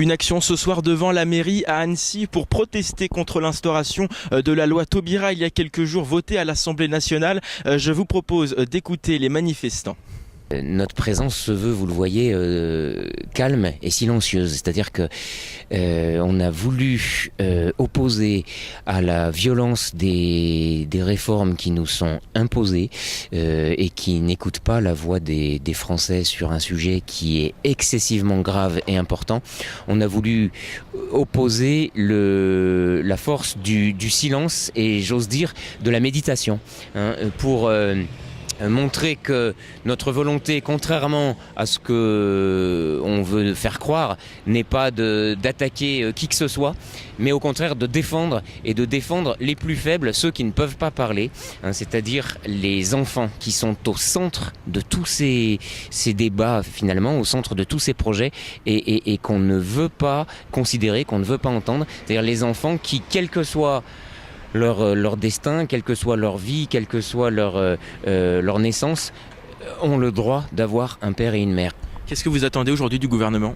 Une action ce soir devant la mairie à Annecy pour protester contre l'instauration de la loi Taubira il y a quelques jours votée à l'Assemblée nationale. Je vous propose d'écouter les manifestants. Notre présence se veut, vous le voyez, calme et silencieuse. C'est-à-dire que on a voulu opposer à la violence des réformes qui nous sont imposées et qui n'écoutent pas la voix des Français sur un sujet qui est excessivement grave et important. On a voulu opposer la force du silence et, j'ose dire, de la méditation, pour montrer que notre volonté, contrairement à ce que on veut faire croire, n'est pas d'attaquer qui que ce soit, mais au contraire de défendre les plus faibles, ceux qui ne peuvent pas parler, c'est-à-dire les enfants qui sont au centre de tous ces débats, finalement, au centre de tous ces projets et qu'on ne veut pas considérer, qu'on ne veut pas entendre, c'est-à-dire les enfants qui, quel que soit leur destin, quelle que soit leur vie, quelle que soit leur naissance, ont le droit d'avoir un père et une mère. Qu'est-ce que vous attendez aujourd'hui du gouvernement ?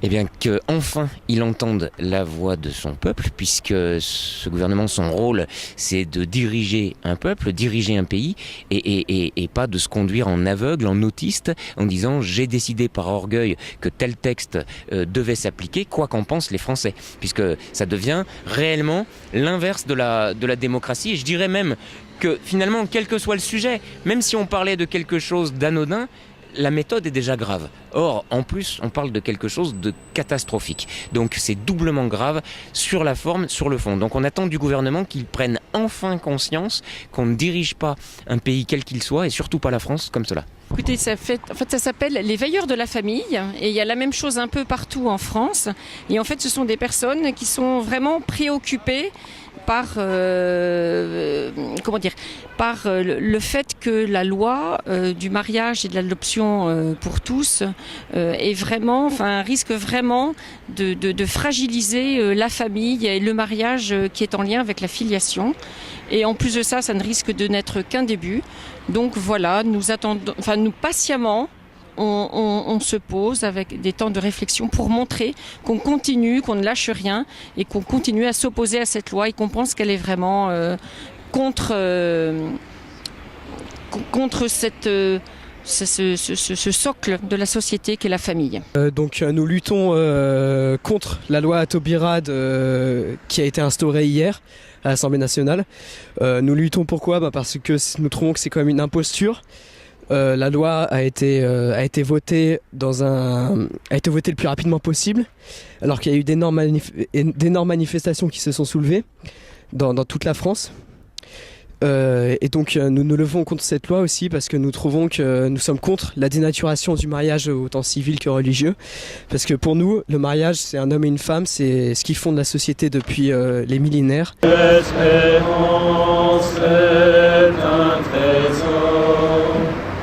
Eh bien, qu'enfin il entende la voix de son peuple, puisque ce gouvernement, son rôle, c'est de diriger un peuple, diriger un pays, et pas de se conduire en aveugle, en autiste, en disant j'ai décidé par orgueil que tel texte devait s'appliquer, quoi qu'en pensent les Français, puisque ça devient réellement l'inverse de la démocratie, et je dirais même que finalement, quel que soit le sujet, même si on parlait de quelque chose d'anodin, la méthode est déjà grave. Or, en plus, on parle de quelque chose de catastrophique. Donc c'est doublement grave sur la forme, sur le fond. Donc on attend du gouvernement qu'il prenne enfin conscience qu'on ne dirige pas un pays quel qu'il soit, et surtout pas la France, comme cela. Écoutez, ça s'appelle les veilleurs de la famille, et il y a la même chose un peu partout en France. Et en fait, ce sont des personnes qui sont vraiment préoccupées par le fait que la loi du mariage et de l'adoption pour tous risque vraiment de fragiliser la famille et le mariage qui est en lien avec la filiation. Et en plus de ça, ça ne risque de n'être qu'un début. Donc voilà, nous patiemment, on se pose avec des temps de réflexion pour montrer qu'on continue, qu'on ne lâche rien et qu'on continue à s'opposer à cette loi et qu'on pense qu'elle est vraiment contre ce socle de la société qu'est la famille. Donc nous luttons contre la loi Taubira qui a été instaurée hier à l'Assemblée nationale. Nous luttons pourquoi ? Parce que nous trouvons que c'est quand même une imposture. La loi a été votée le plus rapidement possible, alors qu'il y a eu d'énormes manifestations qui se sont soulevées dans toute la France. Et donc nous nous levons contre cette loi aussi parce que nous trouvons que nous sommes contre la dénaturation du mariage autant civil que religieux. Parce que pour nous, le mariage, c'est un homme et une femme, c'est ce qui fonde la société depuis les millénaires. L'espérance est un trésor.